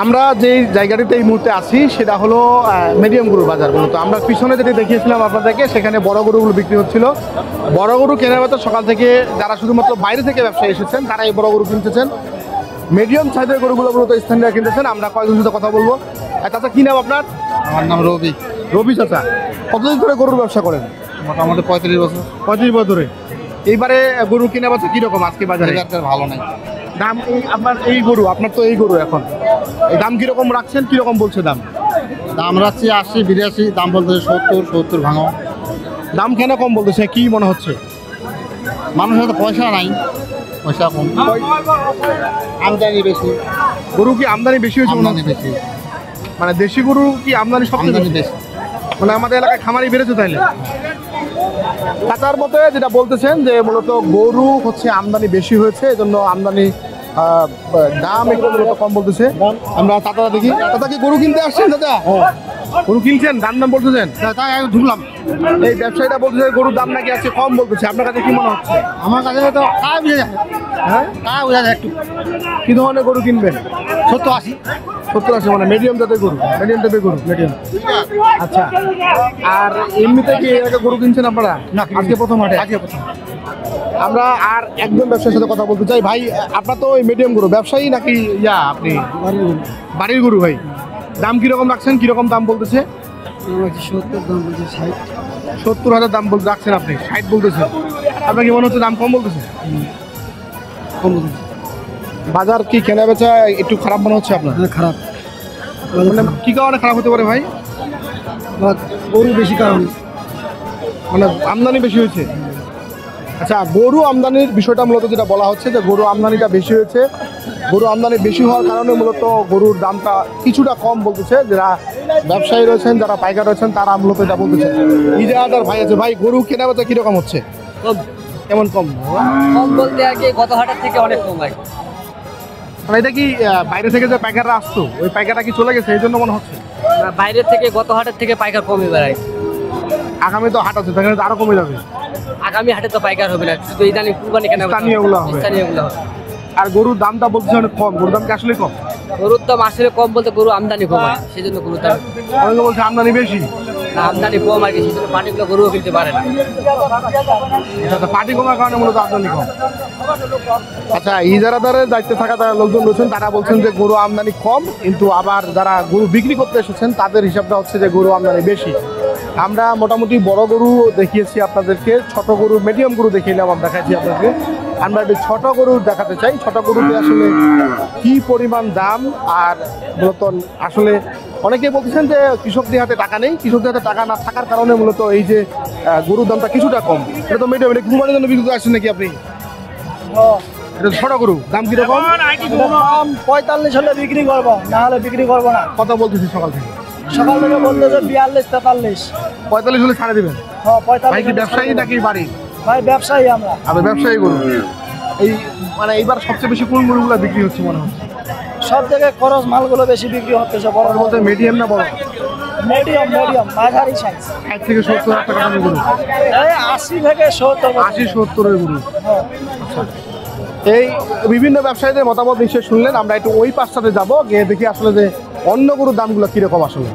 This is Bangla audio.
আমরা যে জায়গাটিতে এই মুহূর্তে আছি সেটা হলো মিডিয়াম গরুর বাজার। মূলত আমরা পিছনে যেটি দেখিয়েছিলাম আপনাদেরকে, সেখানে বড় গরুগুলো বিক্রি হচ্ছিল। বড় গরু কেনার মতো সকাল থেকে যারা শুধুমাত্র বাইরে থেকে ব্যবসায়ী এসেছেন তারা এই বড় গরু কিনতেছেন। মিডিয়াম সাইজের গরুগুলো মূলত স্থানীয়রা কিনতেছেন। আমরা কয়েকজন সাথে কথা বলবো। চাচা, কি নাম আপনার? আমার নাম রবি। রবি চাচা, কতদিন ধরে গরুর ব্যবসা করেন? মোটামুটি 35 বছর। 35 বছরে। এইবারে গরু কিনা বেচা কিরকম আজকে বাজারে? ভালো নাই দাম। আপনার এই গরু, আপনার তো এই গরু, এখন এই দাম কিরকম রাখছেন, কিরকম বলছে দাম? দাম রাখছি 80, 82, দাম বলতেছে 70 ভাঙো। দাম কেন কম বলতেছে, কি মনে হচ্ছে? মানুষের তো পয়সা নাই, পয়সা কম, আমদানি বেশি। গরু কি আমদানি বেশি হয়েছে? আমদানি বেশি, মানে দেশি গরু কি আমদানি সবচেয়ে বেশি? মানে আমাদের এলাকায় খামারি বেড়েছে তাইলে? চাচার মতে যেটা বলতেছেন যে মূলত গরু হচ্ছে আমদানি বেশি হয়েছে, এজন্য আমদানি দাম একটু মূলত কম বলতেছে। আমরা চাচা দেখি, চাচা কি গরু কিনতে আসছেন? চাচা গরু কিনছেন, দাম বলতেছেন? তাই ঢুকলাম। এই ব্যবসায়ীটা বলতেছে গরুর দাম নাকি আছে কম বলতেছে, আপনার কাছে কি মনে হচ্ছে? আমার কাছে তো কাজ বুঝে যায়। হ্যাঁ, কাজ বুঝা যায় একটু। কি ধরনের গরু কিনবেন? 70, 80। 70, 80 মানে মিডিয়াম জাতের গরু, মিডিয়াম টাইপের গরু, মিডিয়াম। আচ্ছা, আর এমনিতে কি এর আগে গরু কিনছেন আপনারা? না, আজকে প্রথম হাটে? আজকে প্রথম। আমরা আর একজন ব্যবসায়ীর সাথে কথা বলতে চাই। ভাই, আপনার তো ওই মিডিয়াম গরু ব্যবসায়ী নাকি আপনি বাড়ির গরু? ভাই, দাম কিরকম রাখছেন, কিরকম দাম বলতেছে? 70 দাম বলছে 60। 70,000 দাম বলতে রাখছেন আপনি, 60 বলতেছেন। আপনার কি মনে হচ্ছে দাম কম বলতেছে? কম বলছে। বাজার কি কেনা বেচা একটু খারাপ মনে হচ্ছে আপনার? খারাপ। মানে কি কারণে খারাপ হতে পারে ভাই? গরু বেশি কারণ, মানে আমদানি বেশি হয়েছে। আচ্ছা, গরু আমদানির বিষয়টা মূলত যেটা বলা হচ্ছে যে গরু আমদানিটা বেশি হয়েছে। গরু আমদানি বেশি হওয়ার কারণে মূলত গরুর দামটা কিছুটা কম বলতেছে। যারা ব্যবসায়ী রয়েছেন, যারা পাইকার রয়েছেন, তারা মূলত এটা বলতেছে। ইজারাদার ভাই আছে, ভাই গরু কেনা বেচা কিরকম হচ্ছে? কেমন কম? কম বলতে আর কি গত হাটের থেকে অনেক কম আর কি। মানে এটা কি বাইরে থেকে যে পাইকাররা আসতো, ওই পাইকাররা কি চলে গেছে এই জন্য মনে হচ্ছে? বাইরের থেকে গত হাটের থেকে পাইকার কমে বেড়ায়। আগামী তো হাট আছে, সেখানে তো আরো কমে যাবে। আগামী হাটে তো পাইকার হবে না, শুধু ইদানিং কুরবানি কেনা স্থানীয়গুলো হবে। স্থানীয়গুলো হবে। আর গরুর দামটা বলছে অনেক কম। গরুর দাম কি আসলে কম? গরুর দাম আসলে কম বলতে গরু আমদানি কম হয়, সেই জন্য গরুর দাম। অনেকে বলছে আমদানি বেশি। না, আমদানি কম আর কি, সেই জন্য পার্টিগুলো গরুও কিনতে পারে না। আচ্ছা, পার্টি কমার কারণে মূলত আমদানি কম। আচ্ছা, ইজারাদারের দায়িত্বে থাকা যারা লোকজন রয়েছেন তারা বলছেন যে গরু আমদানি কম, কিন্তু আবার যারা গরু বিক্রি করতে এসেছেন তাদের হিসাবটা হচ্ছে যে গরু আমদানি বেশি। আমরা মোটামুটি বড় গরু দেখিয়েছি আপনাদেরকে, ছোট গরু, মিডিয়াম গরু দেখিয়ে দেখাচ্ছি আপনাদেরকে। আমরা একটু ছোট গরু দেখাতে চাই। ছোট গরুতে আসলে কি পরিমাণ দাম, আর মূলত আসলে অনেকেই বলছেন যে কৃষকদের হাতে টাকা নেই। কৃষকদের হাতে টাকা না থাকার কারণে মূলত এই যে গরুর দামটা কিছুটা কম। এটা তো মিডিয়াম, এটা কুরবানির জন্য বিক্রি করতে আসছেন নাকি আপনি? এটা ছোট গরু, দাম কিরকম? দাম 45 হলে বিক্রি করবো, না হলে বিক্রি করবো না। কত বলতেছি সকাল থেকে? সকাল থেকে বলতেছে 42, 43। 45 হলে ছাড়ে দিবেন? হ্যাঁ, 45। ভাই কি ব্যবসায়ী নাকি বাড়ি? ভাই ব্যবসায়ী আমরা। আমি ব্যবসায়ী গরু। এই মানে এইবার সবচেয়ে বেশি কোন গরুগুলো বিক্রি হচ্ছে মনে হচ্ছে? সব থেকে খরচ মালগুলো বেশি বিক্রি হতেছে। বড় বলতে মিডিয়াম না বড়? মিডিয়াম, মাঝারি সাইজ। 60 থেকে 70,000 টাকা দামের গরু। 80 থেকে 70। 80-70-এর গরু। আচ্ছা, এই বিভিন্ন ব্যবসায়ীদের মতামত নিশ্চয় শুনলেন। আমরা একটু ওই পাশটাতে যাবো, গিয়ে দেখি আসলে যে অন্য গরুর দামগুলো কিরকম আসলে।